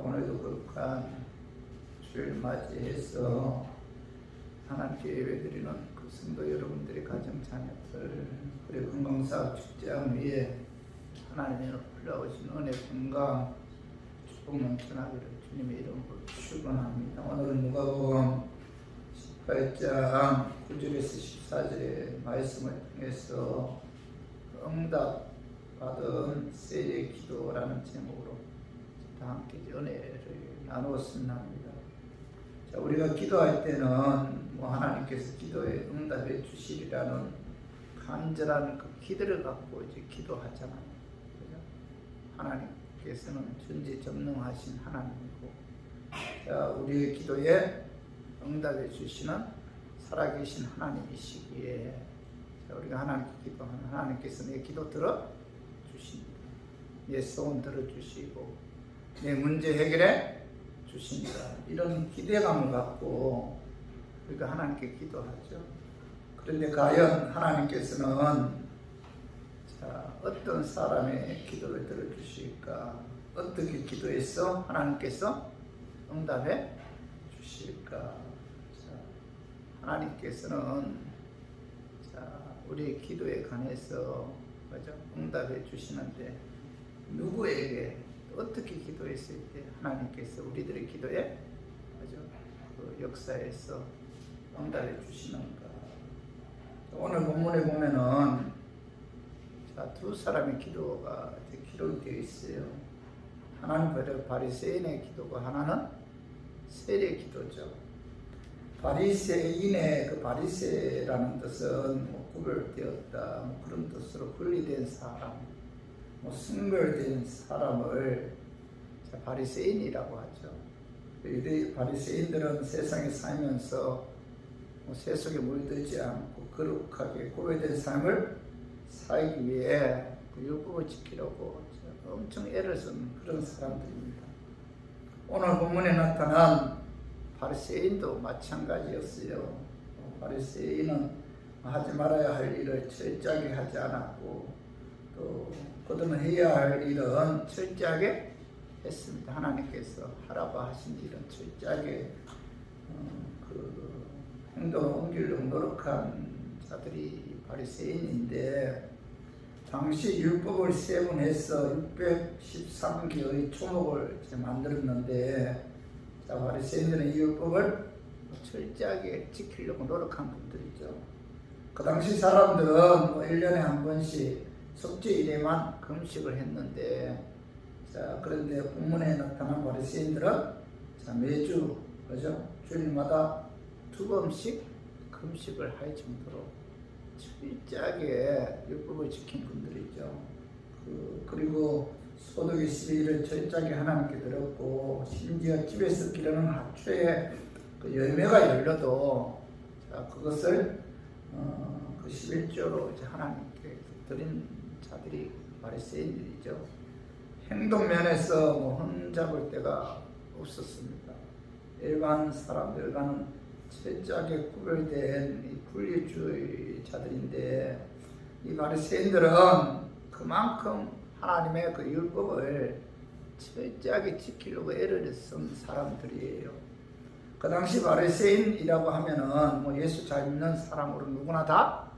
오늘도 거룩한 주일 맞이해서 하나님께 예배드리는 그 성도 여러분들의 가정 자녀들, 그리고 건강사업 축제장 위에 하나님의 흘러오신 은혜 건강 축복 넘쳐나기를 주님의 이름으로 축원합니다. 오늘은 누가복음 18장 9절에서 14절의 말씀을 통해서 응답 받은 세례 기도라는 제목으로 다 함께 은혜를 나누었으면 합니다. 자, 우리가 기도할 때는 하나님께서 기도에 응답해 주시리라는 간절한 그 기도를 갖고 이제 기도하잖아요. 그죠? 하나님께서는 전지전능하신 하나님이고, 자, 우리의 기도에 응답해 주시는 살아계신 하나님이시기에, 자, 우리가 하나님께 기도하면 하나님께서 내 기도 들어 주십니다. 내 소원 들어 주시고 내 문제 해결해 주십니다. 이런 기대감을 갖고 우리가 하나님께 기도하죠. 그런데 과연 하나님께서는 어떤 사람의 기도를 들어주실까? 어떻게 기도해서 하나님께서 응답해 주실까? 하나님께서는 우리의 기도에 관해서 응답해 주시는데, 누구에게 어떻게 기도했을 때 하나님께서 우리들의 기도에 그 역사에서 응답해 주시는가? 오늘 본문에 보면은 두 사람의 기도가 기록이 되어 있어요. 하나는 바리새인의 기도고 하나는 세례 기도죠. 바리새인의 그 바리새라는 뜻은 구별되었다, 그런 뜻으로 분리된 사람, 순별된 사람을 바리새인이라고 하죠. 이 바리새인들은 세상에 살면서 세속에 물들지 않고 거룩하게 구별된 삶을 살기 위해 그 율법을 지키려고 엄청 애를 쓴 그런 사람들입니다. 오늘 본문에 나타난 바리새인도 마찬가지였어요. 바리새인은 하지 말아야 할 일을 철저하게 하지 않았고, 또 그들은 해야 할 일은 철저하게 했습니다. 하나님께서 하라고 하신 일은 철저하게 그 행동을 옮기려고 노력한 자들이 바리새인인데, 당시 율법을 세분해서 613개의 초목을 만들었는데, 바리새인들은 이 율법을 철저하게 지키려고 노력한 분들이죠. 그 당시 사람들은 1년에 한 번씩 속죄일에만 금식을 했는데, 그런데 본문에 나타난 바리새인들은 매주 주일마다 2번씩 금식을 할 정도로 철저하게 율법을 지킨 분들이죠. 그리고 소득의 12일을 철저하게 하나님께 드렸고, 심지어 집에서 기르는 하초에 그 열매가 열려도 그것을 그 11조로 하나님께 드린 자들이 바리새인들이죠. 행동 면에서 흠잡을 데가 없었습니다. 일반 사람들과는 철저하게 구별된 이 분리주의자들인데, 이 바리새인들은 그만큼 하나님의 그 율법을 철저하게 지키려고 애를 쓴 사람들이에요. 그 당시 바리새인이라고 하면은 예수 잘 믿는 사람으로 누구나 다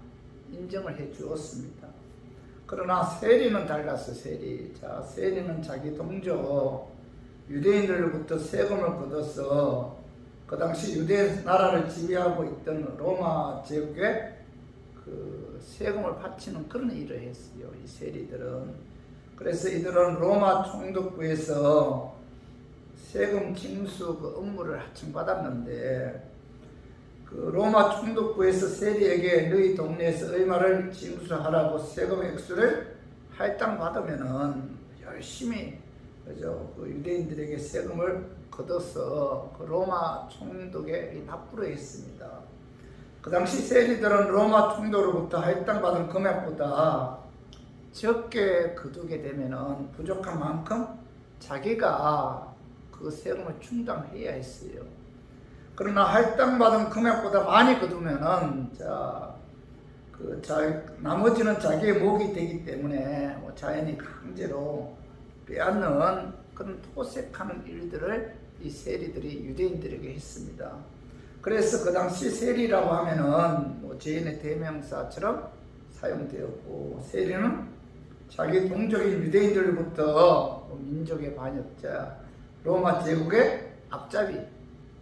인정을 해 주었습니다. 그러나 세리는 달랐어. 세리는 자기 동조 유대인들로부터 세금을 걷어서 그 당시 유대 나라를 지배하고 있던 로마 제국에 그 세금을 바치는 그런 일을 했어요. 이 세리들은. 그래서 이들은 로마 총독부에서 세금 징수 그 업무를 하청받았는데, 그 로마 총독부에서 세리에게 너희 동네에서 얼마를 징수하라고 세금 액수를 할당받으면은 열심히 그 유대인들에게 세금을 걷어서 그 로마 총독에 납부를 했습니다. 그 당시 세리들은 로마 총독으로부터 할당받은 금액보다 적게 거두게 되면은 부족한 만큼 자기가 그 세금을 충당해야 했어요. 그러나 할당받은 금액보다 많이 거두면은 나머지는 자기의 몫이 되기 때문에 자연히 강제로 빼앗는 그런 토색하는 일들을 이 세리들이 유대인들에게 했습니다. 그래서 그 당시 세리라고 하면은 뭐 죄인의 대명사처럼 사용되었고, 세리는 자기 동족인 유대인들부터 민족의 반역자, 로마 제국의 앞잡이,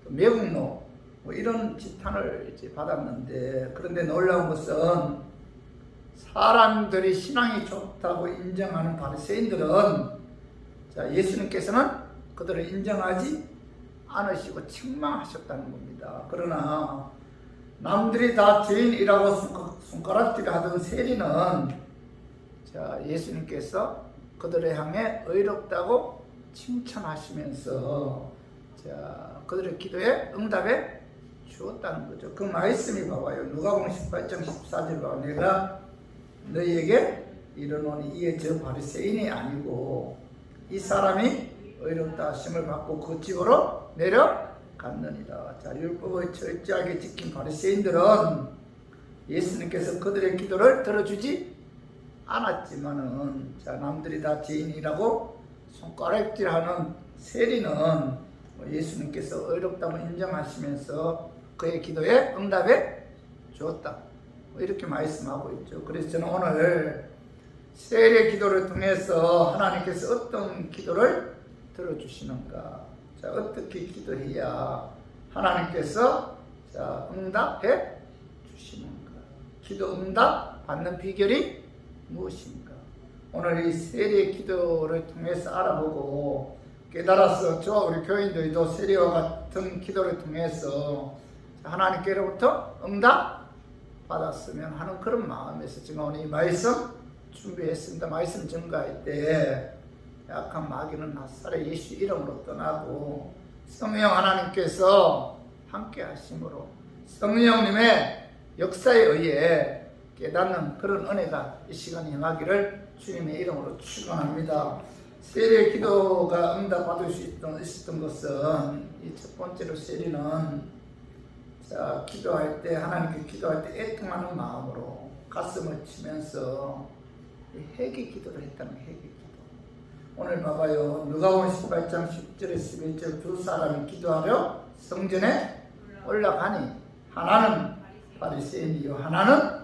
매국노 뭐 이런 지탄을 이제 받았는데, 그런데 놀라운 것은 사람들이 신앙이 좋다고 인정하는 바리새인들은 예수님께서는 그들을 인정하지 않으시고 책망하셨다는 겁니다. 그러나 남들이 다 죄인이라고 손가락질 하던 세리는 예수님께서 그들을 향해 의롭다고 칭찬하시면서 그들의 기도에 응답해 주었다는 거죠. 그 말씀이 봐봐요. 누가복음 18장 14절에 봐. 내가 너희에게 이르노니 이에 저 바리새인이 아니고 이 사람이 의롭다 하심을 받고 그 집으로 내려갔느니라. 율법을 철저하게 지킨 바리새인들은 예수님께서 그들의 기도를 들어주지 않았지만은 남들이 다 죄인이라고 손가락질하는 세리는 예수님께서 의롭다고 인정하시면서 그의 기도에 응답해 주었다, 이렇게 말씀하고 있죠. 그래서 저는 오늘 세리의 기도를 통해서 하나님께서 어떤 기도를 들어주시는가, 어떻게 기도해야 하나님께서 응답해 주시는가, 기도 응답 받는 비결이 무엇인가, 오늘 이 세리의 기도를 통해서 알아보고 깨달아서 저와 우리 교인들도 세리와 같은 기도를 통해서 하나님께로부터 응답 받았으면 하는 그런 마음에서 제가 오늘 이 말씀 준비했습니다. 말씀 증거할 때 약한 마귀는 나사렛 예수 이름으로 떠나고 성령 하나님께서 함께 하심으로 성령님의 역사에 의해 깨닫는 그런 은혜가 이 시간에 임하기를 주님의 이름으로 축원합니다. 세리의 기도가 응답받을 수 있었던 것은 이 첫 번째로 세리는 기도할 때, 하나님께 기도할 때 애통하는 마음으로 가슴을 치면서 회개 기도를 했다는 회개 기도. 오늘 봐봐요. 누가복음 18장 10절에 11절 두 사람이 기도하려 성전에 올라가니 하나는 바리새인이요 하나는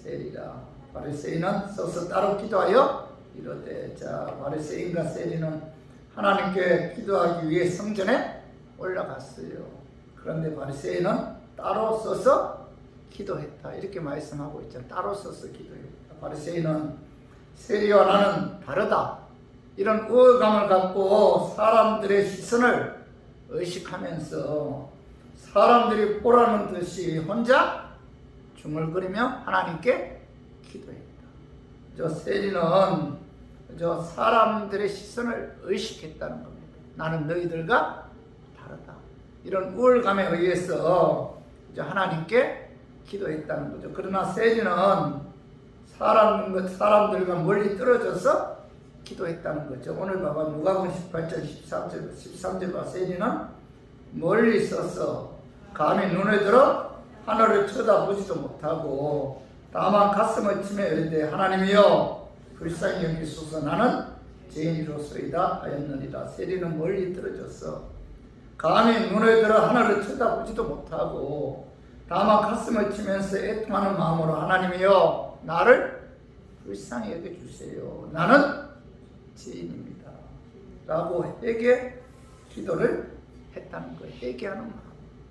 세리라. 바리새인은 서서 따로 기도하여 이르되, 바리새인과 세리는 하나님께 기도하기 위해 성전에 올라갔어요. 그런데 바리새인은 따로 서서 기도했다, 이렇게 말씀하고 있죠. 따로 서서 기도했다. 바리새인은 세리와 나는 다르다, 이런 우월감을 갖고 사람들의 시선을 의식하면서 사람들이 보라는 듯이 혼자 중얼거리며 하나님께 기도했다. 저 세리는 사람들의 시선을 의식했다는 겁니다. 나는 너희들과 다르다, 이런 우월감에 의해서 하나님께 기도했다는 거죠. 그러나 세리는 사람들과 멀리 떨어져서 기도했다는 거죠. 오늘 봐봐. 누가복음 18장 13절 세리는 멀리 서서 감히 눈에 들어 하늘을 쳐다보지도 못하고 다만 가슴을 치며 이르되, 하나님이여 불쌍히 여기소서, 나는 죄인이로소이다 하였느니라. 세리는 멀리 떨어져서 감히 눈에 들어 하늘을 쳐다보지도 못하고 다만 가슴을 치면서 애통하는 마음으로, 하나님이여 나를 불쌍히 여겨주세요, 나는 죄인입니다 라고 회개 기도를 했다는 거예요. 회개하는 마음.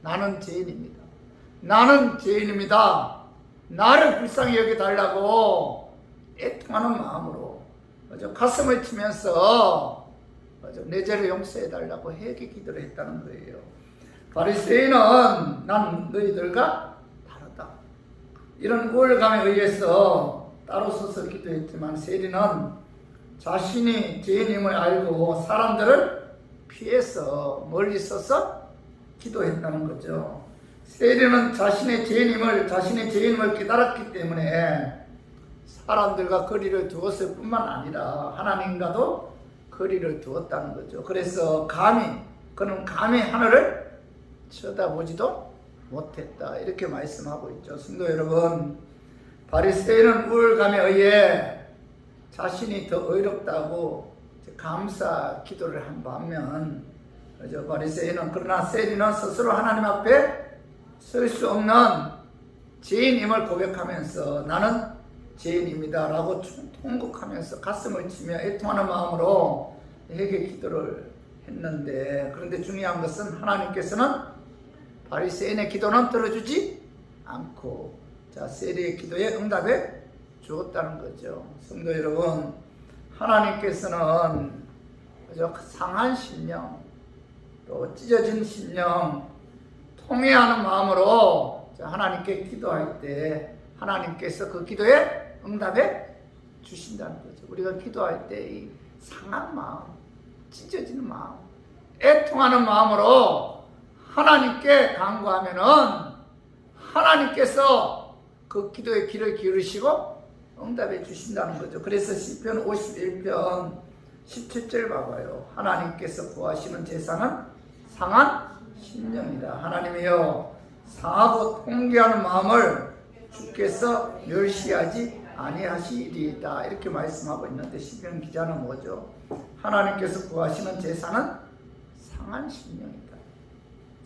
나는 죄인입니다, 나는 죄인입니다, 나를 불쌍히 여겨달라고 애통하는 마음으로 가슴을 치면서 내 죄를 용서해달라고 회개 기도를 했다는 거예요. 바리새인은 난 너희들과 다르다, 이런 우월감에 의해서 따로 서서 기도했지만 세리는 자신이 죄인임을 알고 사람들을 피해서 멀리 서서 기도했다는 거죠. 세리는 자신의 죄인임을 깨달았기 때문에 사람들과 거리를 두었을 뿐만 아니라 하나님과도 거리를 두었다는 거죠. 그래서 그는 감히 하늘을 쳐다보지도 못했다, 이렇게 말씀하고 있죠. 성도 여러분, 바리새인은 우월감에 의해 자신이 더 의롭다고 감사 기도를 한 반면 바리새인은 그러나 세리는 스스로 하나님 앞에 설 수 없는 죄인임을 고백하면서 나는 죄인입니다 라고 통곡하면서 가슴을 치며 애통하는 마음으로 회개 기도를 했는데, 그런데 중요한 것은 하나님께서는 바리새인의 기도는 들어주지 않고 세리의 기도에 응답해 주었다는 거죠. 성도 여러분, 하나님께서는 상한 심령, 또 찢어진 심령, 통회하는 마음으로 하나님께 기도할 때 하나님께서 그 기도에 응답해 주신다는 거죠. 우리가 기도할 때 이 상한 마음, 찢어지는 마음, 애통하는 마음으로 하나님께 간구하면은 하나님께서 그 기도의 귀를 기울이시고 응답해 주신다는 거죠. 그래서 시편 51편 17절 봐봐요. 하나님께서 구하시는 제사는 상한 심령이다. 하나님이여, 상하고 통기하는 마음을 주께서 멸시하지 아니하시리이다. 이렇게 말씀하고 있는데 시편 기자는 뭐죠? 하나님께서 구하시는 제사는 상한 심령이다.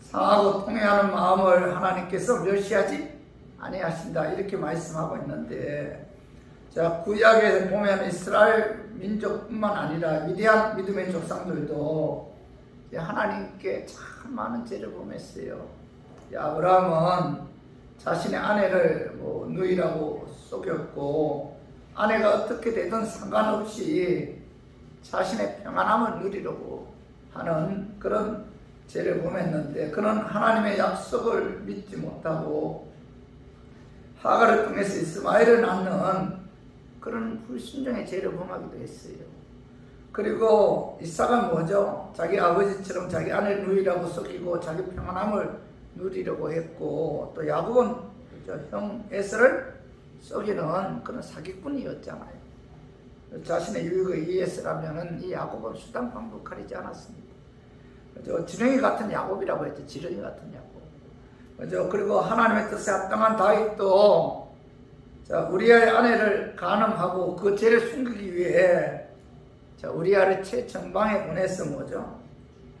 상하고 통회하는 마음을 하나님께서 멸시하지 아니하신다. 이렇게 말씀하고 있는데, 구약에 보면 이스라엘 민족뿐만 아니라 위대한 믿음의 조상들도 하나님께 참 많은 죄를 범했어요. 아브라함은 자신의 아내를 누이라고 속였고, 아내가 어떻게 되든 상관없이 자신의 평안함을 누리려고 하는 그런 죄를 범했는데, 그는 하나님의 약속을 믿지 못하고 하갈을 통해서 이스마엘을 낳는 그런 불순종의 죄를 범하기도 했어요. 그리고 이삭은 뭐죠? 자기 아버지처럼 자기 아내를 누이라고 속이고 자기 평안함을 누리려고 했고, 또 야곱은 형 에서를 속이는 그런 사기꾼이었잖아요. 자신의 유익을 위해서라면 이 야곱은 수단 방법 가리지 않았습니다. 지렁이 같은 야곱이라고 했죠. 지렁이 같은 야곱. 그리고 하나님의 뜻에 합당한 다윗도 우리아의 아내를 간음하고 그 죄를 숨기기 위해 우리아를 최정방에 보내서 뭐죠?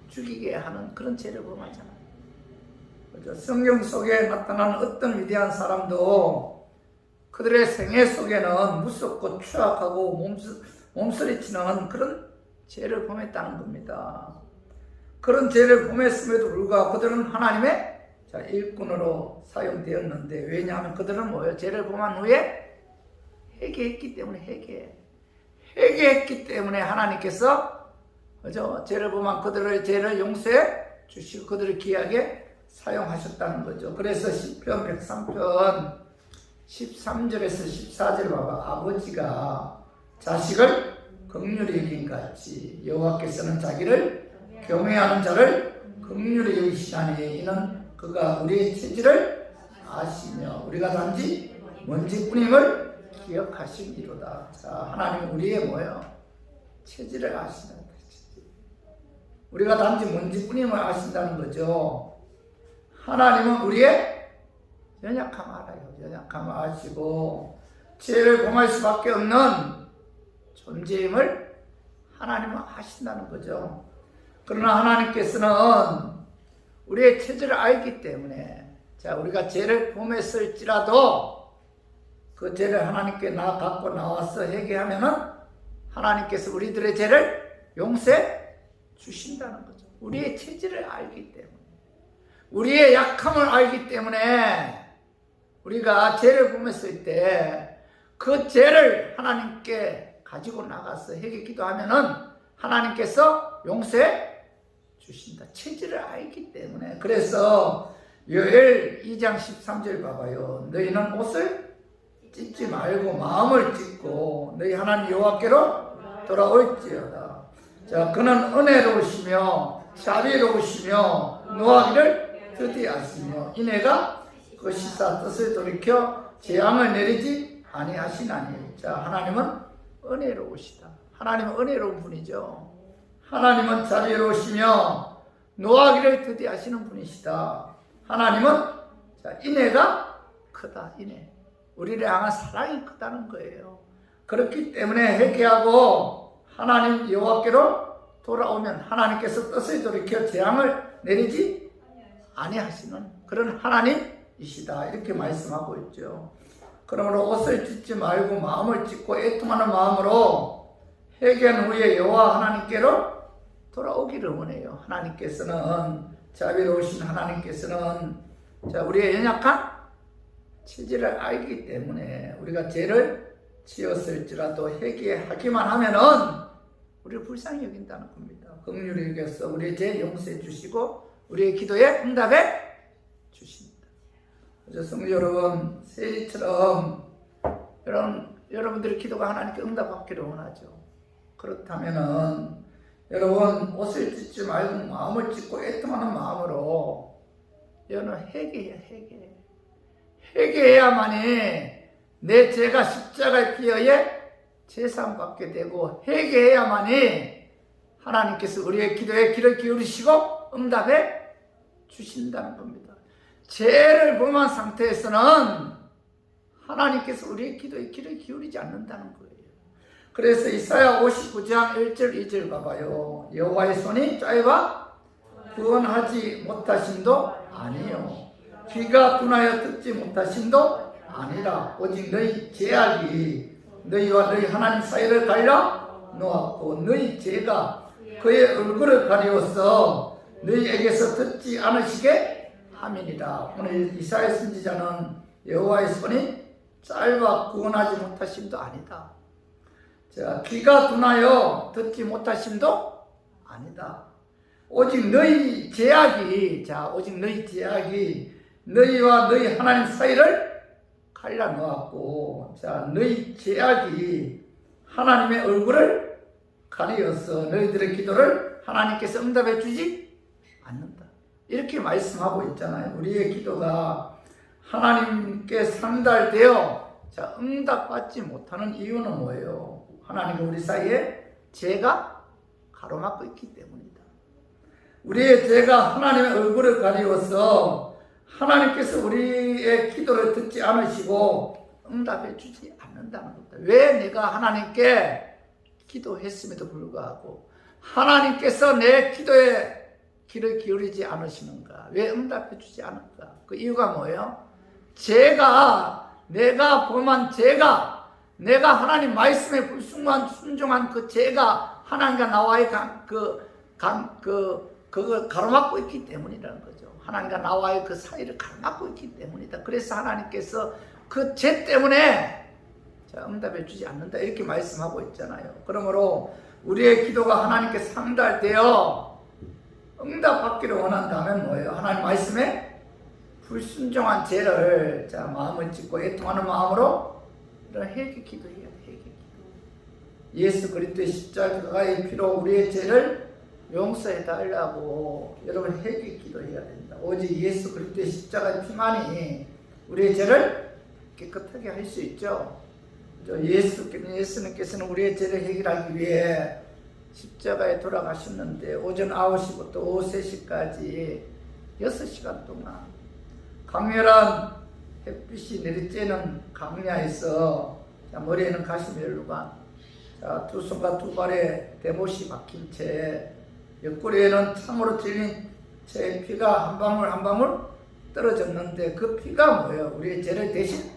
죽이게 하는 그런 죄를 범하잖아요. 성경 속에 나타나는 어떤 위대한 사람도 그들의 생애 속에는 무섭고 추악하고 몸서리치는 그런 죄를 범했다는 겁니다. 그런 죄를 범했음에도 불구하고 그들은 하나님의 일꾼으로 사용되었는데, 왜냐하면 그들은 뭐예요? 죄를 범한 후에 회개했기 때문에 회개했기 때문에 하나님께서 죄를 범한 그들의 죄를 용서해 주시고 그들을 귀하게 사용하셨다는 거죠. 그래서 시편 103편 13절에서 14절 봐봐. 아버지가 자식을 긍휼히 여긴 같이 여호와께서는 자기를 경외하는 자를 긍휼히 여기시나니, 이는 그가 우리의 체질을 아시며 우리가 단지 먼지뿐임을 기억하시기로다. 하나님은 우리의 뭐예요? 체질을 아시는 거죠. 우리가 단지 먼지뿐임을 아신다는 거죠. 하나님은 우리의 연약함을 알아요. 연약함을 아시고 죄를 범할 수밖에 없는 존재임을 하나님은 아신다는 거죠. 그러나 하나님께서는 우리의 체질을 알기 때문에 우리가 죄를 범했을지라도 그 죄를 하나님께 갖고 나와서 회개하면은 하나님께서 우리들의 죄를 용서해 주신다는 거죠. 우리의 체질을 알기 때문에, 우리의 약함을 알기 때문에 우리가 죄를 범했을 때 그 죄를 하나님께 가지고 나가서 회개 기도하면은 하나님께서 용서해 주신다. 체질을 알기 때문에. 그래서 요엘 2장 13절 봐봐요. 너희는 옷을 찢지 말고 마음을 찢고 너희 하나님 여호와께로 돌아올지어다. 그는 은혜로우시며 자비로우시며 노하기를 드디하시며 이내가 그 시사 뜻을 돌이켜 재앙을 내리지 아니하시나니. 하나님은 은혜로우시다. 하나님은 은혜로운 분이죠. 하나님은 자비로우시며 노하기를 드디하시는 분이시다. 하나님은 인애가 크다. 인애. 우리를 향한 사랑이 크다는 거예요. 그렇기 때문에 회개하고 하나님 여호와께로 돌아오면 하나님께서 뜻을 돌이켜 재앙을 내리지 아니하시는 그런 하나님이시다. 이렇게 말씀하고 있죠. 그러므로 옷을 찢지 말고 마음을 찢고 애통하는 마음으로 회개한 후에 여호와 하나님께로 돌아오기를 원해요. 하나님께서는 자비로우신 하나님께서는 우리의 연약한 체질을 알기 때문에 우리가 죄를 지었을지라도 회개하기만 하면은 우리를 불쌍히 여긴다는 겁니다. 긍휼히 여겨서 우리의 죄 용서해 주시고 우리의 기도에 응답해 주십니다. 그래서 성도 여러분, 세리처럼 여러분들의 기도가 하나님께 응답받기를 원하죠. 그렇다면은 여러분 옷을 찢지 말고 마음을 찢고 애통하는 마음으로 여러분 회개해야만이 내 죄가 십자가에 피어에 제사함받게 되고 회개해야만이 하나님께서 우리의 기도에 귀를 기울이시고 응답해 주신다는 겁니다. 죄를 범한 상태에서는 하나님께서 우리의 기도에 귀를 기울이지 않는다는 거예요. 그래서 이사야 59장 1절 2절 봐봐요. 여호와의 손이 짧아 구원하지 못하심도 아니요 귀가 둔하여 듣지 못하심도 아니라 오직 너희 죄악이 너희와 너희 하나님 사이를 갈라 놓았고 너희 죄가 그의 얼굴을 가리워서 너희에게서 듣지 않으시게 함이니라. 오늘 이사야 선지자는 여호와의 손이 짧아 구원하지 못하심도 아니다. 자, 귀가 둔하여 듣지 못하심도 아니다. 오직 너희 죄악이 너희와 너희 하나님 사이를 갈라놓았고, 자, 너희 죄악이 하나님의 얼굴을 가리어서 너희들의 기도를 하나님께서 응답해 주지 않는다. 이렇게 말씀하고 있잖아요. 우리의 기도가 하나님께 상달되어 응답받지 못하는 이유는 뭐예요? 하나님과 우리 사이에 죄가 가로막고 있기 때문이다. 우리의 죄가 하나님의 얼굴을 가리워서 하나님께서 우리의 기도를 듣지 않으시고 응답해 주지 않는다는 겁니다. 왜 내가 하나님께 기도했음에도 불구하고 하나님께서 내 기도에 귀를 기울이지 않으시는가? 왜 응답해 주지 않을까? 그 이유가 뭐예요? 내가 범한 죄가, 내가 하나님 말씀에 불순종한 순종한 그 죄가 하나님과 나와의 그걸 가로막고 있기 때문이라는 거죠. 하나님과 나와의 그 사이를 가로막고 있기 때문이다. 그래서 하나님께서 그 죄 때문에 응답해 주지 않는다. 이렇게 말씀하고 있잖아요. 그러므로 우리의 기도가 하나님께 상달되어 응답받기를 원한다면 뭐예요? 하나님 말씀에 불순종한 죄를 마음을 찢고 애통하는 마음으로 이런 회개 기도해야 돼. 회개 기도. 예수 그리스도의 십자가의 피로 우리의 죄를 용서해 달라고 여러분 회개 기도해야 된다. 오직 예수 그리스도의 십자가의 피만이 우리의 죄를 깨끗하게 할 수 있죠. 예수님께서는 우리의 죄를 해결하기 위해 십자가에 돌아가셨는데 오전 9시부터 오후 3시까지 6시간 동안 강렬한 햇빛이 내리쬐는 강야에서 머리에는 가시멜로가 두 손과 두 발에 대못이 박힌 채 옆구리에는 창으로 찔린 채 피가 한 방울 한 방울 떨어졌는데 그 피가 뭐예요? 우리의 죄를 대신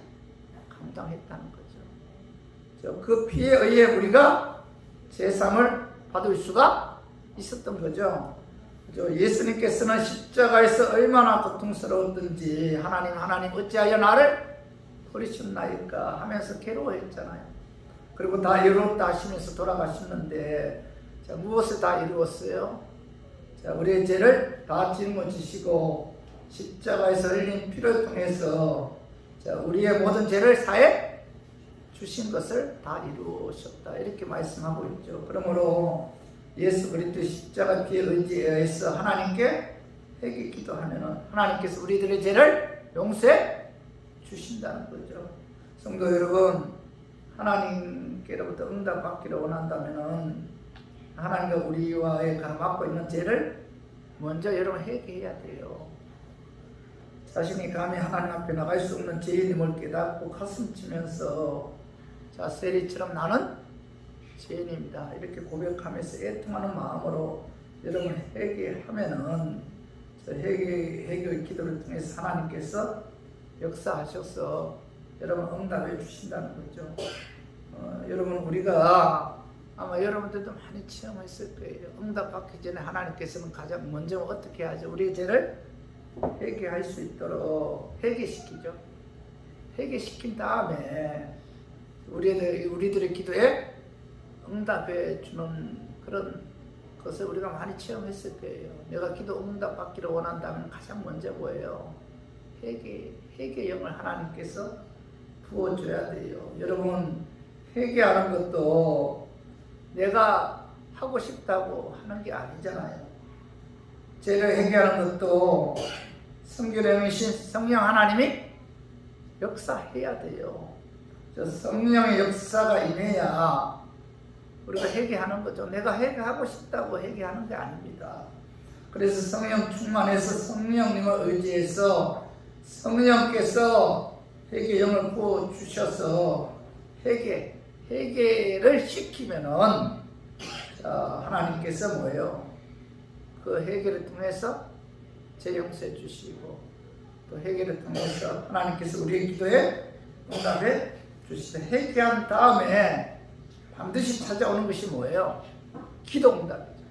감당했다는 거죠. 그 피에 의해 우리가 제사함을 받을 수가 있었던 거죠. 예수님께서는 십자가에서 얼마나 고통스러웠던지 하나님 어찌하여 나를 버리셨나이까 하면서 괴로워했잖아요. 그리고 다 이루었다 하시면서 돌아가셨는데 무엇을 다 이루었어요? 우리의 죄를 다 짊어지시고 십자가에서 흘린 피를 통해서 우리의 모든 죄를 사해 주신 것을 다 이루셨다. 이렇게 말씀하고 있죠. 그러므로 예수 그리스도의 십자가 피의 의지에서 하나님께 회개 기도하면 하나님께서 우리들의 죄를 용서해 주신다는 거죠. 성도 여러분, 하나님께로부터 응답받기를 원한다면 하나님과 우리와의 가로막고 있는 죄를 먼저 여러분 회개해야 돼요. 자신이 감히 하나님 앞에 나갈 수 없는 죄인임을 깨닫고 가슴 치면서 세리처럼 나는 죄인입니다. 이렇게 고백하면서 애통하는 마음으로 여러분 회개하면은 저 회개의 기도를 통해서 하나님께서 역사하셔서 여러분 응답해 주신다는 거죠. 여러분 우리가 아마 여러분들도 많이 체험했을 거예요. 응답받기 전에 하나님께서는 가장 먼저 어떻게 하죠? 우리의 죄를 회개할 수 있도록 회개시키죠. 회개시킨 다음에 우리들의 기도에 응답해 주는 그런 것을 우리가 많이 체험했을 거예요. 내가 기도 응답받기를 원한다면 가장 먼저 뭐예요? 회개의 영을 하나님께서 부어줘야 돼요. 여러분 회개하는 것도 내가 하고 싶다고 하는 게 아니잖아요. 죄를 회개하는 것도 성결형이신 성령 하나님이 역사해야 돼요. 저 성령의 역사가 임해야 우리가 회개하는 거죠. 내가 회개하고 싶다고 회개하는 게 아닙니다. 그래서 성령 충만해서 성령님을 의지해서 성령께서 회개 영을 부어 주셔서 회개를 시키면은 하나님께서 뭐예요? 그 회개를 통해서 죄 용서해 주시고 또 회개를 통해서 하나님께서 우리의 기도에 응답해 주시다. 회개한 다음에 반드시 찾아오는 것이 뭐예요? 기도 응답이죠.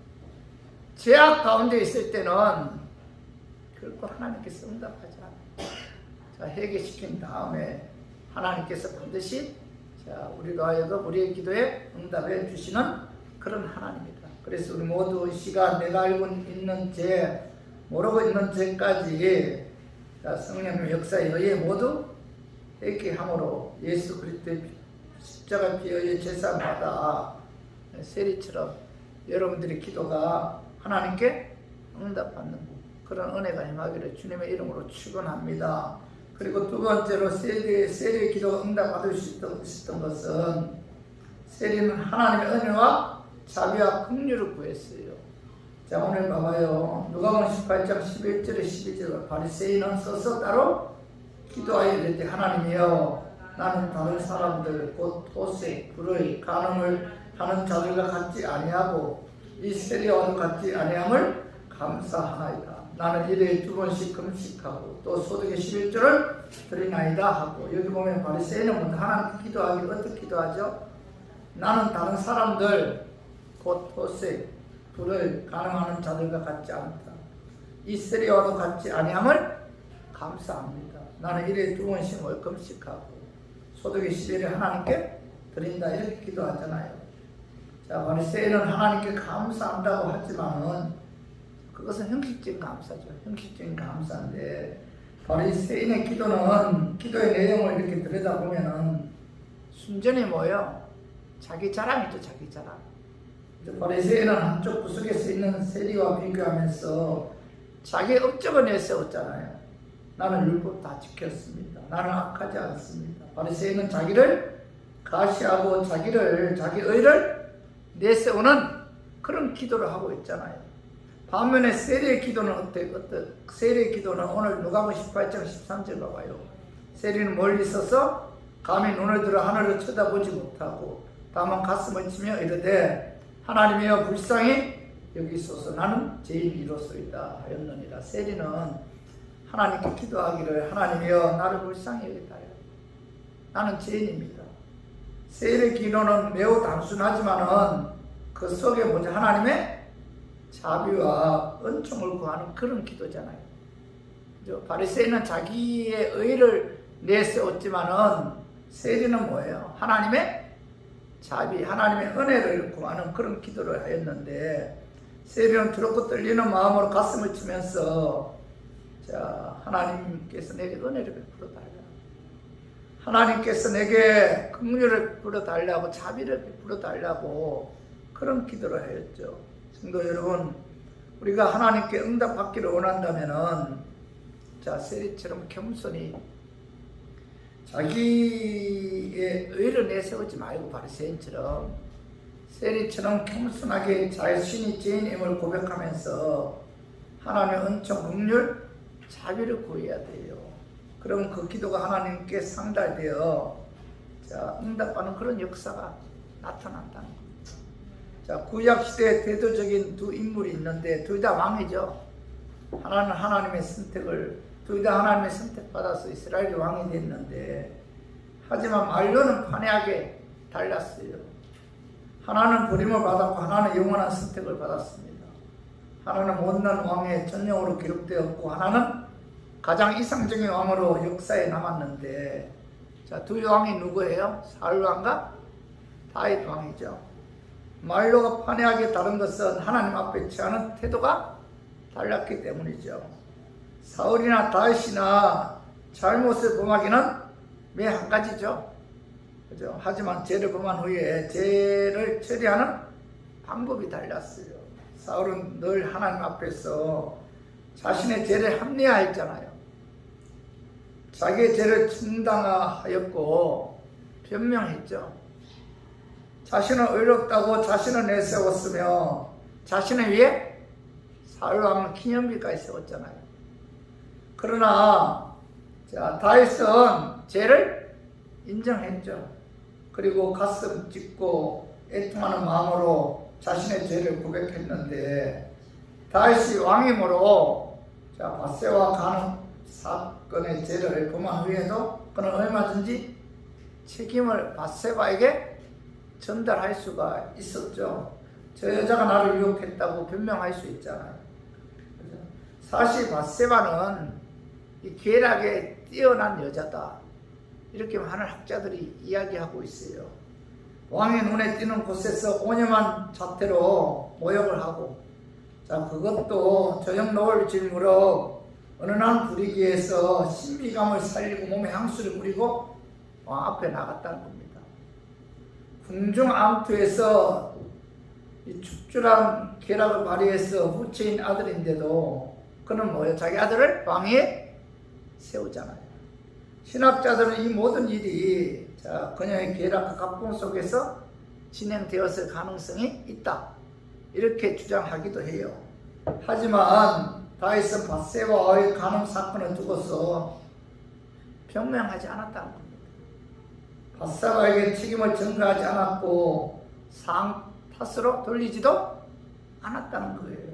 죄악 가운데 있을 때는 결코 하나님께서 응답하지 않아요. 자, 회개시킨 다음에 하나님께서 반드시 우리로 하여금 우리의 기도에 응답해 주시는 그런 하나님이다. 그래서 우리 모두 이 시간 내가 알고 있는 죄, 모르고 있는 죄까지 성령의 역사에 의해 모두 회개함으로 예수 그리스도의 십자가 피에 의해 제사함 받아 세리처럼 여러분들의 기도가 하나님께 응답받는 그런 은혜가 임하기를 주님의 이름으로 축원합니다. 그리고 두 번째로 세리의 기도가 응답받을 수 있었던 것은 세리는 하나님의 은혜와 자비와 긍휼을 구했어요. 자, 오늘 봐봐요. 누가복음 18장 11절에 12절 바리새인은 서서 따로 기도하여 이르되 하나님이여 나는 다른 사람들 곧 토색, 불의, 간음을 하는 자들과 같지 아니하고 이 세리와도 같지 아니함을 감사하나이다. 나는 일에 2번씩 금식하고 또 소득의 11조를 드리나이다 하고 여기 보면 바리새인은 하나님께 기도하기를 어떻게 기도하죠? 나는 다른 사람들 곧 토색, 불을 간음하는 자들과 같지 않다. 이 세리와도 같지 아니함을 감사합니다. 나는 일에 2번씩 금식하고 소득의 11을 하나님께 드린다 이렇게 기도하잖아요. 자, 바리새인은 하나님께 감사한다고 하지만은 그것은 형식적인 감사죠. 형식적인 감사인데 바리새인의 기도는 기도의 내용을 이렇게 들여다보면은 순전히 뭐예요? 자기 자랑이죠. 자기 자랑. 바리새인은 한쪽 구석에 서 있는 세리와 비교하면서 자기 업적을 내세웠잖아요. 나는 율법 다 지켰습니다. 나는 악하지 않습니다. 바리새인은 자기를 가시하고 자기 의를 내세우는 그런 기도를 하고 있잖아요. 반면에 세리의 기도는 세리의 기도는 오늘 누가복음 18장 13절 봐봐요. 세리는 멀리 서서 감히 눈을 들어 하늘을 쳐다보지 못하고 다만 가슴을 치며 이르되 하나님이여 불쌍히 여기소서 나는 죄인이로소이다 하였느니라. 세리는 하나님께 기도하기를 하나님이여 나를 불쌍히 여기다요. 나는 죄인입니다. 세리의 기도는 매우 단순하지만은 그 속에 뭐죠? 하나님의 자비와 은총을 구하는 그런 기도잖아요. 바리새인은 자기의 의를 내세웠지만은 세리는 뭐예요? 하나님의 자비, 하나님의 은혜를 구하는 그런 기도를 하였는데 세리는 두렵고 떨리는 마음으로 가슴을 치면서 자, 하나님께서 내게 은혜를 베풀어 달라. 하나님께서 내게 긍휼을 베풀어 달라고 자비를 베풀어 달라고 그런 기도를 하였죠. 성도 여러분, 우리가 하나님께 응답받기를 원한다면은 자, 세리처럼 겸손히 자기의 의를 내세우지 말고 바리새인처럼 세리처럼 겸손하게 자신이 죄인임을 고백하면서 하나님의 은총, 긍휼, 자비를 구해야 돼요. 그럼 그 기도가 하나님께 상달되어 자, 응답하는 그런 역사가 나타난다는 거예요. 자, 구약 시대에 대표적인 두 인물이 있는데 둘 다 왕이죠. 하나는 하나님의 선택을, 둘 다 하나님의 선택받아서 이스라엘이 왕이 됐는데, 하지만 말로는 판이하게 달랐어요. 하나는 부림을 받았고 하나는 영원한 선택을 받았습니다. 하나는 못난 왕의 전령으로 기록되었고 하나는 가장 이상적인 왕으로 역사에 남았는데, 자, 두 왕이 누구예요? 사울 왕과 다윗 왕이죠. 말로가 판이하게 다른 것은 하나님 앞에 취하는 태도가 달랐기 때문이죠. 사울이나 다윗이나 잘못을 범하기는 매 한 가지죠. 그죠? 하지만 죄를 범한 후에 죄를 처리하는 방법이 달랐어요. 사울은 늘 하나님 앞에서 자신의 죄를 합리화했잖아요. 자기의 죄를 충당하였고 변명했죠. 자신은 의롭다고 자신을 내세웠으며 자신을 위해 사울 왕은 기념비까지 세웠잖아요. 그러나 다윗은 죄를 인정했죠. 그리고 가슴 찢고 애통하는 마음으로 자신의 죄를 고백했는데, 다윗이 왕이므로 밧세와 가늠 사건의 죄를 범한 후에도 그는 얼마든지 책임을 밧세바에게 전달할 수가 있었죠. 저 여자가 나를 유혹했다고 변명할 수 있잖아요. 사실 밧세바는 이 계략에 뛰어난 여자다, 이렇게 많은 학자들이 이야기하고 있어요. 왕의 눈에 띄는 곳에서 오념한 자태로 모욕을 하고, 그것도 저녁 노을 질무로 은은한 분위기에서 신비감을 살리고 몸에 향수를 뿌리고 왕 앞에 나갔다는 겁니다. 궁중 암투에서 이 축출한 계략을 발휘해서 후체인 아들인데도 그는 뭐예요? 자기 아들을 왕위에 세우잖아요. 신학자들은 이 모든 일이 그녀의 계략과 갑분 속에서 진행되었을 가능성이 있다, 이렇게 주장하기도 해요. 하지만 다윗은 밧세바와의 간음 사건을 두고서 변명하지 않았다는 겁니다. 밧세바에게 책임을 전가하지 않았고 상 탓으로 돌리지도 않았다는 거예요.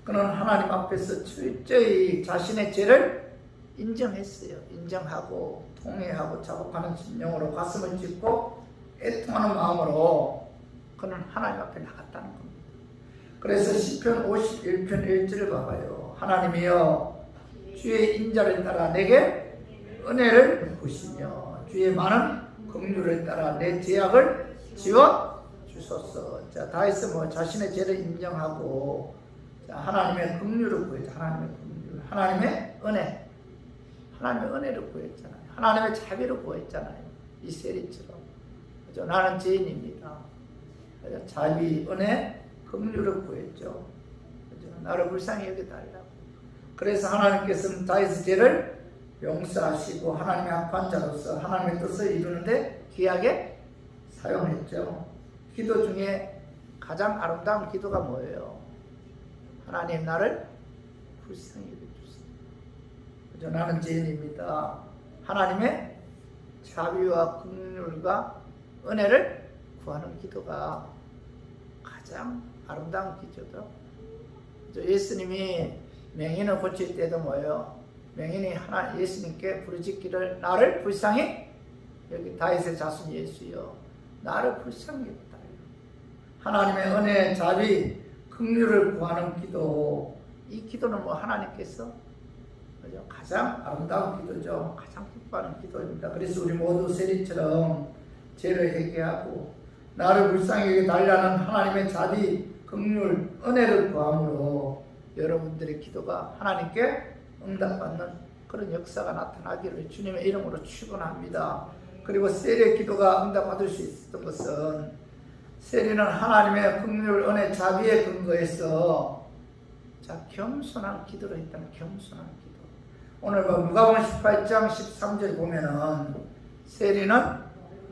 그는 하나님 앞에서 철저히 자신의 죄를 인정했어요. 인정하고 통회하고 자복하는 심령으로 가슴을 찢고 애통하는 마음으로 그는 하나님 앞에 나갔다는 겁니다. 그래서 시편 51편 1절을 봐봐요. 하나님이여, 주의 인자를 따라 내게 은혜를 베푸시며 주의 많은 긍휼을 따라 내 죄악을 지워 주소서. 다윗은 자신의 죄를 인정하고 하나님의 긍휼을 구했죠. 하나님의 긍휼, 하나님의 은혜, 하나님의 은혜를 구했잖아요. 하나님의 자비를 구했잖아요. 이 세리처럼. 그죠? 나는 죄인입니다. 그죠? 자비, 은혜, 긍휼을 구했죠. 그죠? 나를 불쌍히 여겨달라고. 그래서 하나님께서는 다윗의 죄를 용서하시고 하나님의 합한 자로서 하나님의 뜻을 이루는데 귀하게 사용했죠. 기도 중에 가장 아름다운 기도가 뭐예요? 하나님, 나를 불쌍히 여겨주세요. 그죠? 나는 죄인입니다. 하나님의 자비와 긍휼과 은혜를 구하는 기도가 가장 아름다운 기도죠. 예수님이 맹인을 고칠 때도 뭐예요? 맹인이 예수님께 부르짖기를 나를 불쌍히, 여기 다윗의 자손 예수여, 나를 불쌍히 여겨달라. 하나님의 은혜, 자비, 긍휼을 구하는 기도, 이 기도는 하나님께서 가장 아름다운 기도죠. 가장 기뻐하는 기도입니다. 그래서 우리 모두 세리처럼 죄를 회개하고 나를 불쌍히 여겨달라는 하나님의 자비, 긍휼, 은혜를 구함으로 여러분들의 기도가 하나님께 응답받는 그런 역사가 나타나기를 주님의 이름으로 축원합니다. 그리고 세리의 기도가 응답받을 수 있었던 것은, 세리는 하나님의 긍휼, 은혜, 자비에 근거해서 겸손한 기도를 했다는, 겸손한 기도. 오늘 누가복음 18장 13절 보면은 세리는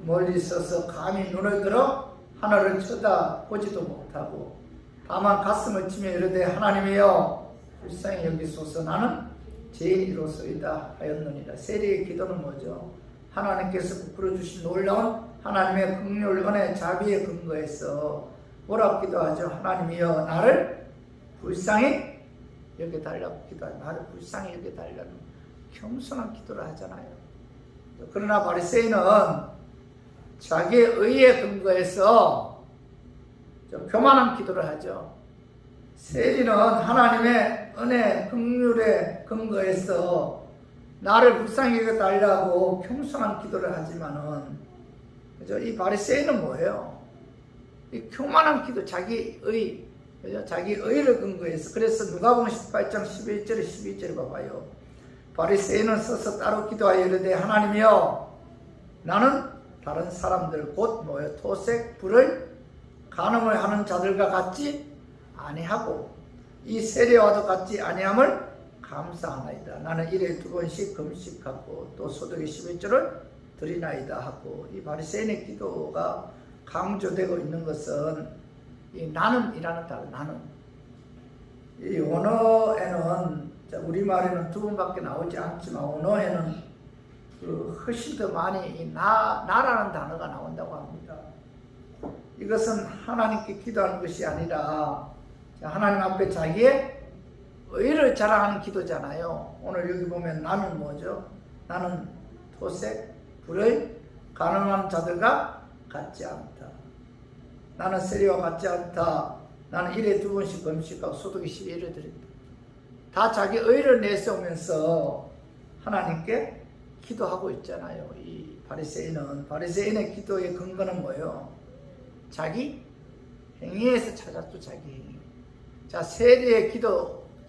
멀리 서서 감히 눈을 들어 하늘을 쳐다보지도 못하고 다만 가슴을 치며 이르되 하나님이여 불쌍히 여기소서, 나는 죄인이로소이다 하였느니라. 세리의 기도는 뭐죠? 하나님께서 베풀어 주신 놀라운 하나님의 긍휼, 은혜, 자비에 근거해서 뭐라고 기도하죠? 하나님이여 나를 불쌍히 여겨달라고 기도하죠. 나를 불쌍히 여겨달라는 겸손한 기도를 하잖아요. 그러나 바리새인은 자기의 의에 근거해서 좀 교만한 기도를 하죠. 세리는 하나님의 은혜, 긍휼에 근거해서 나를 불쌍히 여겨달라고 겸손한 기도를 하지만은, 그죠? 이 바리새인은 뭐예요? 이 교만한 기도, 자기 의, 그죠? 자기 의를 근거해서. 그래서 누가복음 18장 11절에 12절 봐봐요. 바리새인은 서서 따로 기도하여 이르되 하나님이여 나는 다른 사람들 곧 뭐예요? 토색, 불을 간음을 하는 자들과 같지 아니하고 이 세례와도 같지 아니함을 감사하나이다. 나는 일에 2번씩 금식하고 또 소득의 11조를 드리나이다 하고, 이 바리새인의 기도가 강조되고 있는 것은 이 나는이라는 단어, 나는. 이 원어에는 우리말에는 2번밖에 나오지 않지만 원어에는 훨씬 더 많이 이 나라는 단어가 나온다고 합니다. 이것은 하나님께 기도하는 것이 아니라 하나님 앞에 자기의 의를 자랑하는 기도잖아요. 오늘 여기 보면 나는 뭐죠? 나는 토색, 불의 가늠한 자들과 같지 않다. 나는 세리와 같지 않다. 나는 일에 2번씩 금식하고 소득이 11을 드린다. 다 자기 의를 내세우면서 하나님께 기도하고 있잖아요. 이 바리새인의 기도의 근거는 뭐예요? 자기 행위에서 찾았죠. 자기 행위. 자, 세리의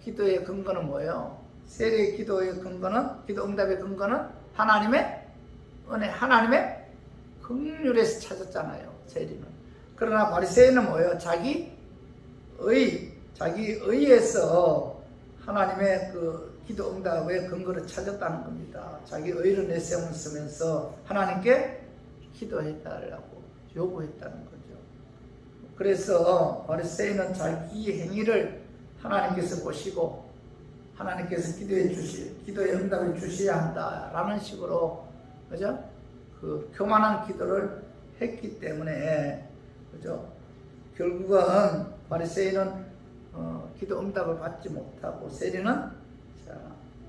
기도의 근거는 뭐예요? 세리의 기도의 근거는, 기도 응답의 근거는 하나님의 은혜, 하나님의 긍휼에서 찾았잖아요. 세리는. 그러나 바리새인은 뭐예요? 자기 의에서 하나님의 그 기도 응답의 근거를 찾았다는 겁니다. 자기 의를 내세우면서 하나님께 기도해달라고 요구했다는 거죠. 그래서 바리새인은 자기 행위를 하나님께서 보시고 하나님께서 기도의 응답을 주셔야 한다라는 식으로, 그죠? 그 교만한 기도를 했기 때문에, 그죠? 결국은 바리새인은 기도 응답을 받지 못하고 세리는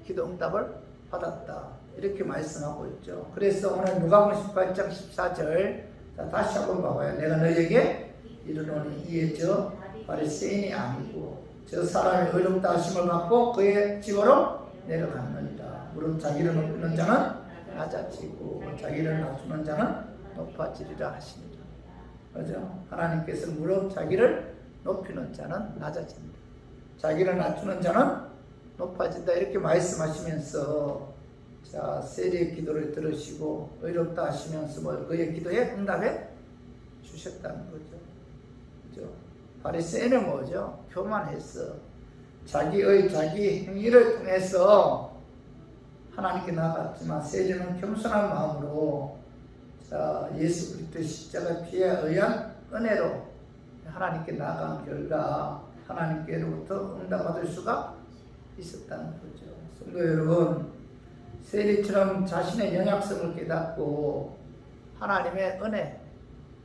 기도 응답을 받았다, 이렇게 말씀하고 있죠. 그래서 오늘 누가복음 18장 14절 다시 한번 봐봐요. 내가 너희에게 이르노니 이에 저 바리새인이 아니고 저 사람이 의롭다 하심을 받고 그의 집으로 내려갔느니라. 무릇 자기를 높이는 자는 낮아지고 자기를 낮추는 자는 높아지리라 하시니라. 그죠? 하나님께서 무릇 자기를 높이는 자는 낮아진다, 자기를 낮추는 자는 높아진다, 이렇게 말씀하시면서 자, 세리의 기도를 들으시고 의롭다 하시면서 뭐 그의 기도에 응답해 주셨다는 거죠. 그죠? 바리새인은 뭐죠? 교만했어. 자기 행위를 통해서 하나님께 나아갔지만 세리는 겸손한 마음으로 자, 예수 그리스도의 십자가 피에 의한 은혜로 하나님께 나아간 결과 하나님께로부터 응답받을 수가 있었다는 거죠. 성도 여러분, 세리처럼 자신의 연약성을 깨닫고 하나님의 은혜,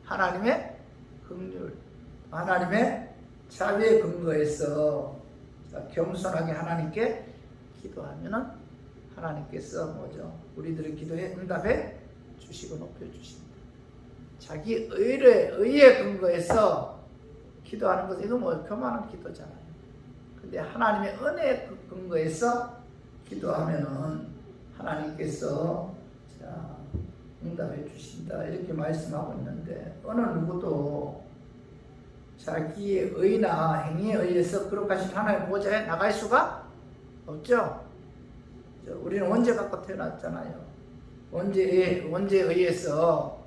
하나님의 긍휼, 하나님의 자비에 근거해서 겸손하게 하나님께 기도하면은 하나님께서 뭐죠? 우리들의 기도에 응답해 주시고 높여주십니다. 자기 의에 근거해서 기도하는 것은 이거 뭐 교만한 기도잖아요. 근데 하나님의 은혜에 근거해서 기도하면은 하나님께서 응답해 주신다, 이렇게 말씀하고 있는데, 어느 누구도 자기의 의나 행위에 의해서 거룩하신 하나님의 보좌에 나갈 수가 없죠. 우리는 원죄 갖고 태어났잖아요. 원죄에 의해서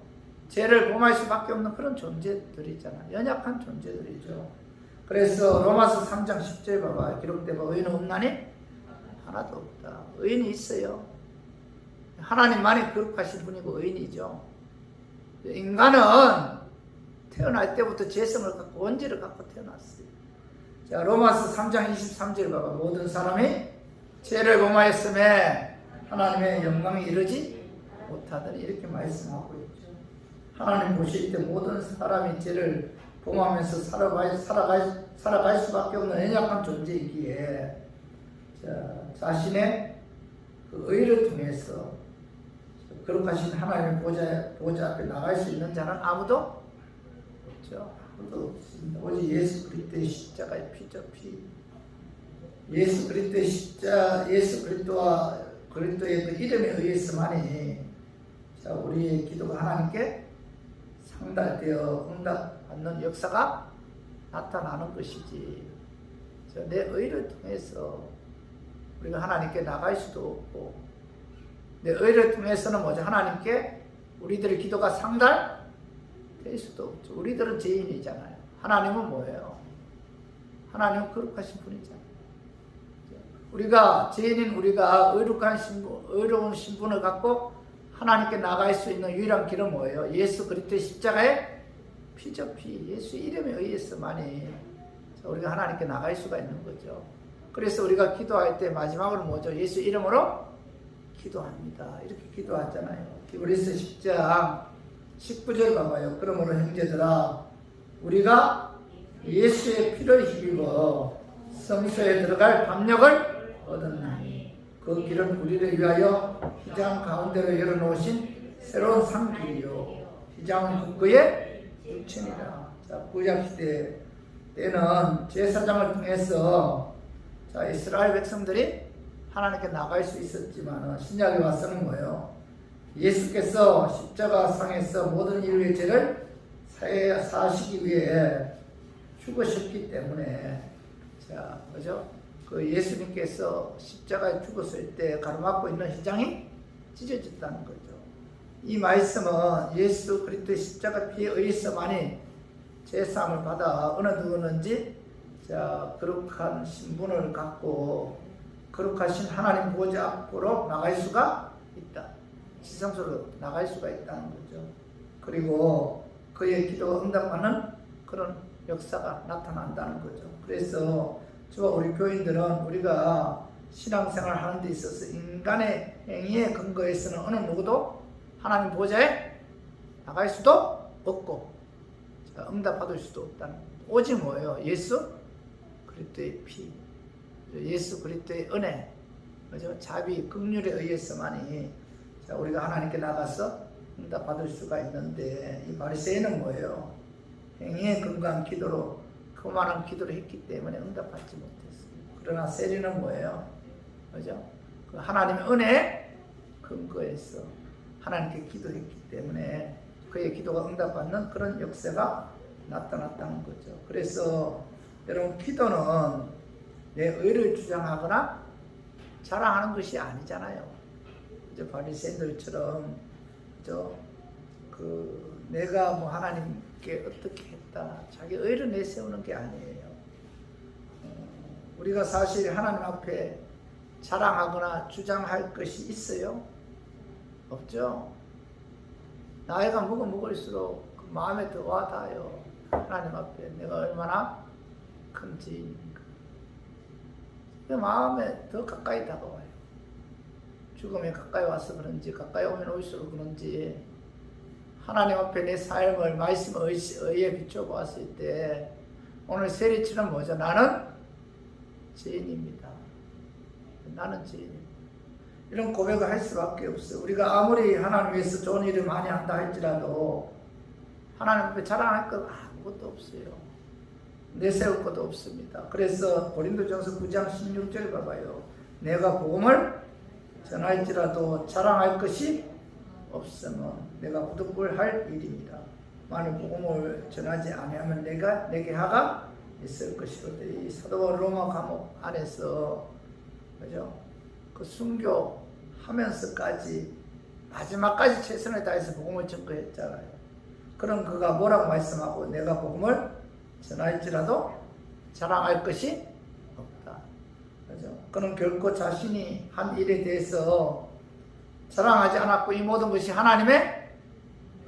죄를 범할 수밖에 없는 그런 존재들이잖아요. 연약한 존재들이죠. 그래서 로마서 3장 10절 봐봐. 기록되고 의인은 없나니? 하나도 없다. 의인이 있어요. 하나님만이 거룩하신 분이고 의인이죠. 인간은 태어날 때부터 죄성을 갖고 원죄를 갖고 태어났어요. 자, 로마서 3장 23절 봐봐. 모든 사람이 죄를 범하였음에 하나님의 영광이 이르지 못하더니, 이렇게 말씀하고 있죠. 하나님 보실 때 모든 사람이 죄를 범하면서 살아갈 수밖에 없는 연약한 존재이기에 자신의 그 의를 통해서 거룩하신 하나님의 보좌 앞에 나갈 수 있는 자는 아무도 없죠. 아무도 없습니다. 오직 예수 그리스도의 십자가의 피죠, 피. 예수 그리스도의 십자가, 예수 그리스도의 그 이름에 의해서만이 우리의 기도가 하나님께 상달되어 응답받는 역사가 나타나는 것이지. 내 의를 통해서 우리가 하나님께 나갈 수도 없고, 내 의를 통해서는 뭐죠? 하나님께 우리들의 기도가 상달될 수도 없죠. 우리들은 죄인이잖아요. 하나님은 뭐예요? 하나님은 거룩하신 분이잖아요. 우리가 죄인인 우리가 의로운 신분을 갖고 하나님께 나갈 수 있는 유일한 길은 뭐예요? 예수 그리스도의 십자가의 피죠, 피. 예수 이름에 의해서만이 우리가 하나님께 나갈 수가 있는 거죠. 그래서 우리가 기도할 때 마지막으로 뭐죠? 예수 이름으로 기도합니다. 이렇게 기도하잖아요. 히브리서 10장 19절 봐봐요. 그러므로 형제들아, 우리가 예수의 피를 힘입어 성소에 들어갈 담력을 얻었나니 그 길은 우리를 위하여 휘장 가운데로 열어놓으신 새로운 상길이요 휘장은 그의 육체니라. 구약시대 때는 제사장을 통해서 이스라엘 백성들이 하나님께 나갈 수 있었지만 신약에 와서는 뭐예요? 예수께서 십자가상에서 모든 인류의 죄를 사하시기 위해 죽으셨기 때문에 그죠? 그 예수님께서 십자가에 죽었을 때 가로막고 있는 휘장이 찢어졌다는 거죠. 이 말씀은 예수 그리스도의 십자가 피에 의해서만이 제사함을 받아 어느 누구든지 거룩한 신분을 갖고 거룩하신 하나님 보좌 앞으로 나갈 수가 있다. 지성소로 나갈 수가 있다는 거죠. 그리고 그의 기도가 응답하는 그런 역사가 나타난다는 거죠. 그래서 저와 우리 교인들은 우리가 신앙생활 하는 데 있어서 인간의 행위에 근거해서는 어느 누구도 하나님 보좌에 나갈 수도 없고 응답받을 수도 없다는 거죠. 오직 뭐예요? 예수 그리스도의 피, 예수 그리스도의 은혜, 그죠? 자비, 긍휼에 의해서만이 우리가 하나님께 나가서 응답받을 수가 있는데, 이 바리새인은 뭐예요? 행위에 근거한 기도로 그만한 기도를 했기 때문에 응답받지 못했어요. 그러나 세리는 뭐예요? 그죠? 그 하나님의 은혜에 근거해서 하나님께 기도했기 때문에 그의 기도가 응답받는 그런 역사가 나타났다는 거죠. 그래서 여러분, 기도는 내 의를 주장하거나 자랑하는 것이 아니잖아요. 이제 바리새인들처럼 내가 뭐 하나님께 어떻게 했다, 자기 의를 내세우는 게 아니에요. 우리가 사실 하나님 앞에 자랑하거나 주장할 것이 있어요? 없죠. 나이가 먹을수록 그 마음에 더 와닿아요. 하나님 앞에 내가 얼마나 큰 죄인인가. 그 마음에 더 가까이 다가와요. 죽음에 가까이 와서 그런지, 가까이 오면 올수록 그런지, 하나님 앞에 내 삶을 말씀에 의해 비춰보았을 때 오늘 세리치는 뭐죠? 나는 죄인입니다. 나는 죄인입니다. 이런 고백을 할 수밖에 없어요. 우리가 아무리 하나님 위해서 좋은 일을 많이 한다 할지라도 하나님 앞에 자랑할 것 아무것도 없어요. 내세울 것도 없습니다. 그래서 고린도전서 9장 16절 봐봐요. 내가 복음을 전할지라도 자랑할 것이 없으면 내가 부득불할 일입니다. 만일 복음을 전하지 아니하면 내게 하가 있을 것이거든. 이 사도 로마 감옥 안에서, 그죠? 그 순교하면서까지 마지막까지 최선을 다해서 복음을 전거했잖아요. 그럼 그가 뭐라고 말씀하고, 내가 복음을 전할지라도 자랑할 것이 없다. 그죠? 그는 결코 자신이 한 일에 대해서 자랑하지 않았고 이 모든 것이 하나님의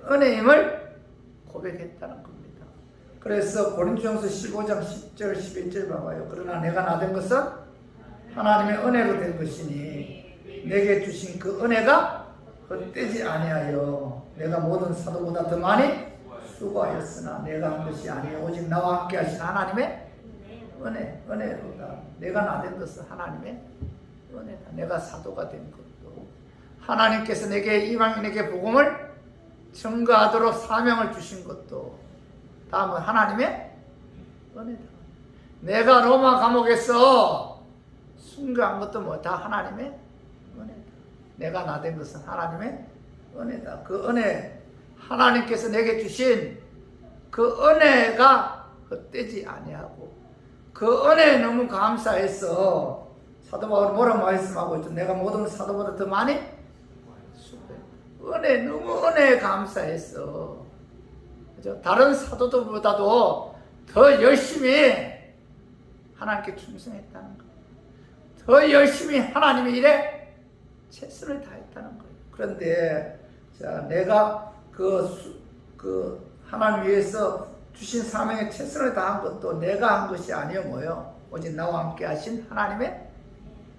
은혜임을 고백했다는 겁니다. 그래서 고린도전서 15장 10절 11절 봐봐요. 그러나 내가 나된 것은 하나님의 은혜로 된 것이니 내게 주신 그 은혜가 헛되지 아니하여 내가 모든 사도보다 더 많이 수고하였으나 내가 한 것이 아니요 오직 나와 함께 하신 하나님의 은혜로다. 내가 나된 것은 하나님의 은혜다. 내가 사도가 된 것도 하나님께서 내게 이방인에게 복음을 증거하도록 사명을 주신 것도 다음은 하나님의 은혜다. 내가 로마 감옥에서 순교한 것도 뭐 다 하나님의 은혜다. 내가 나된 것은 하나님의 은혜다. 그 은혜, 하나님께서 내게 주신 그 은혜가 헛되지 아니하고 그 은혜에 너무 감사해서 사도 바울이 뭐라고 말씀하고 있죠? 내가 모든 사도보다 더 많이 은혜, 너무 은혜에 감사해서, 그죠? 다른 사도들보다도 더 열심히 하나님께 충성했다는 거예요. 더 열심히 하나님의 일에 최선을 다했다는 거예요. 그런데 자, 내가 그 하나님 위해서 주신 사명에 최선을 다한 것도 내가 한 것이 아니요 뭐요? 오직 나와 함께 하신 하나님의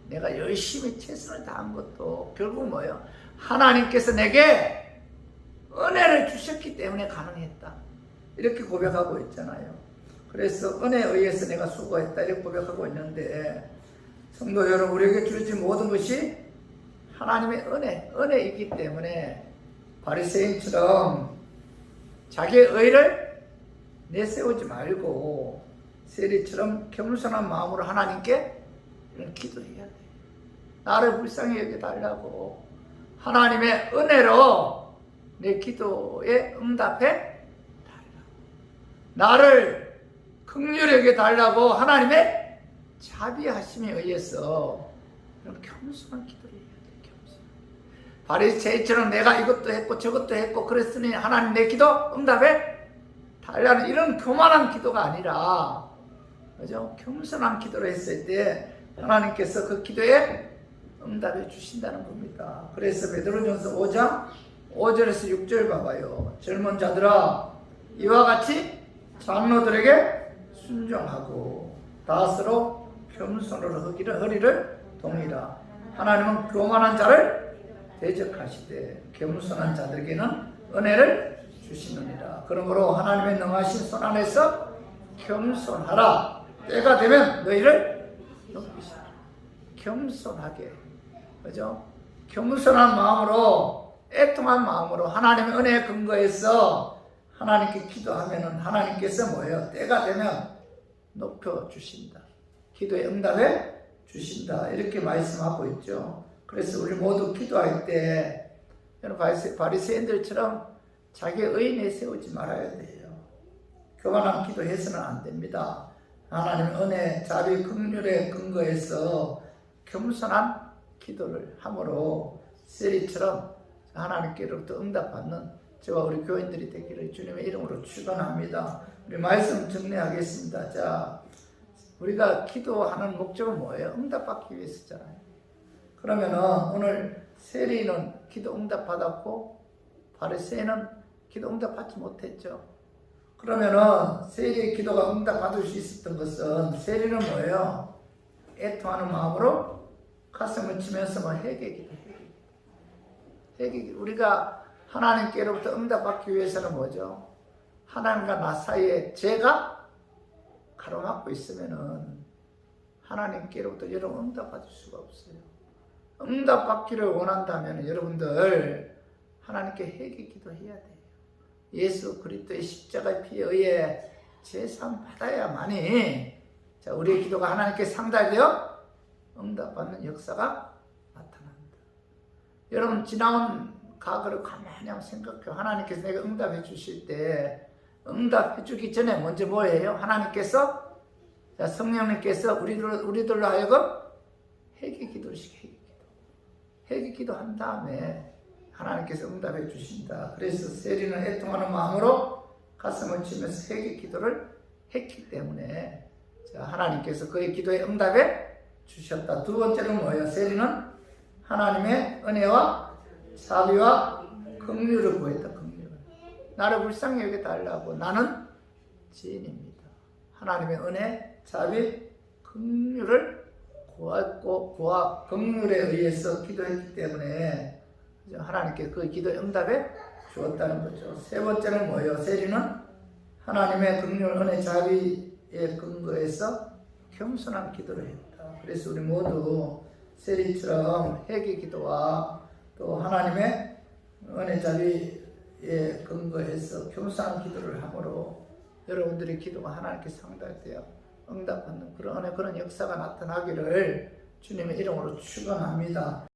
내가 열심히 최선을 다한 것도 결국 뭐예요? 하나님께서 내게 은혜를 주셨기 때문에 가능했다. 이렇게 고백하고 있잖아요. 그래서 은혜에 의해서 내가 수고했다. 이렇게 고백하고 있는데 성도 여러분, 우리에게 주어진 모든 것이 하나님의 은혜이기 때문에 바리새인처럼 자기의 의를 내세우지 말고 세리처럼 겸손한 마음으로 하나님께 기도해야 돼. 나를 불쌍히 여겨달라고 하나님의 은혜로 내 기도에 응답해 달라고, 나를 긍휼히 여겨달라고 하나님의 자비하심에 의해서 그런 겸손한 기도를 해야 돼. 겸손. 바리새인처럼 내가 이것도 했고 저것도 했고 그랬으니 하나님 내 기도 응답해 달라는 이런 교만한 기도가 아니라, 그죠? 겸손한 기도를 했을 때 하나님께서 그 기도에 응답해 주신다는 겁니다. 그래서 베드로전서 5장 5절에서 6절 봐봐요. 젊은 자들아, 이와 같이 장로들에게 순종하고 다스로 겸손으로 허리를 동이라. 하나님은 교만한 자를 대적하시되 겸손한 자들에게는 은혜를 주시느니라. 그러므로 하나님의 능하신 손 안에서 겸손하라. 때가 되면 너희를 높이시라. 겸손하게, 그죠? 겸손한 마음으로, 애통한 마음으로 하나님의 은혜에 근거해서 하나님께 기도하면은 하나님께서 뭐예요? 때가 되면 높여주신다. 기도에 응답해 주신다. 이렇게 말씀하고 있죠. 그래서 우리 모두 기도할 때 바리새인들처럼 자기의 의인에 세우지 말아야 돼요. 교만한 기도해서는 안 됩니다. 하나님의 은혜, 자비, 긍휼에 근거해서 겸손한 기도를 함으로 세리처럼 하나님께로부터 응답받는 저와 우리 교인들이 되기를 주님의 이름으로 축원합니다. 우리 말씀 정리하겠습니다. 자, 우리가 기도하는 목적은 뭐예요? 응답받기 위해서잖아요. 그러면은 오늘 세리는 기도 응답받았고 바리새인은 기도 응답받지 못했죠. 그러면은 세리의 기도가 응답받을 수 있었던 것은, 세리는 뭐예요? 애통하는 마음으로 가슴을 치면서 뭐 회개기도. 우리가 하나님께로부터 응답받기 위해서는 뭐죠? 하나님과 나 사이에 죄가 가로막고 있으면은 하나님께로부터 여러분 응답받을 수가 없어요. 응답받기를 원한다면 여러분들 하나님께 회개기도 해야 돼요. 예수 그리스도의 십자가의 피에 의해 제상 받아야만이 우리의 기도가 하나님께 상달되어 응답받는 역사가 나타납니다. 여러분, 지나온 과거를 가만히 한번 생각해요. 하나님께서 내가 응답해 주실 때 응답해 주기 전에 먼저 뭐예요? 하나님께서, 성령님께서 우리들로 하여금 회개기도를 시켜요. 회개기도 한 다음에 하나님께서 응답해 주신다. 그래서 세리는 애통하는 마음으로 가슴을 치면서 회개기도를 했기 때문에 하나님께서 그의 기도에 응답해 주셨다. 두 번째는 뭐예요? 세리는 하나님의 은혜와 자비와 긍휼을 구했다. 긍휼을. 나를 불쌍히 여겨달라고. 나는 죄인입니다. 하나님의 은혜, 자비, 긍휼을 구하고 긍휼에 의해서 기도했기 때문에 하나님께 그 기도에 응답해 주었다는 거죠. 세 번째는 뭐예요? 세리는 하나님의 긍휼, 은혜, 자비에 근거해서 겸손한 기도를 했다. 그래서 우리 모두 세리처럼 회개 기도와 또 하나님의 은혜, 자비에 근거해서 겸손한 기도를 함으로 여러분들의 기도가 하나님께 상달되어 응답받는 그런 은혜, 그런 역사가 나타나기를 주님의 이름으로 축원합니다.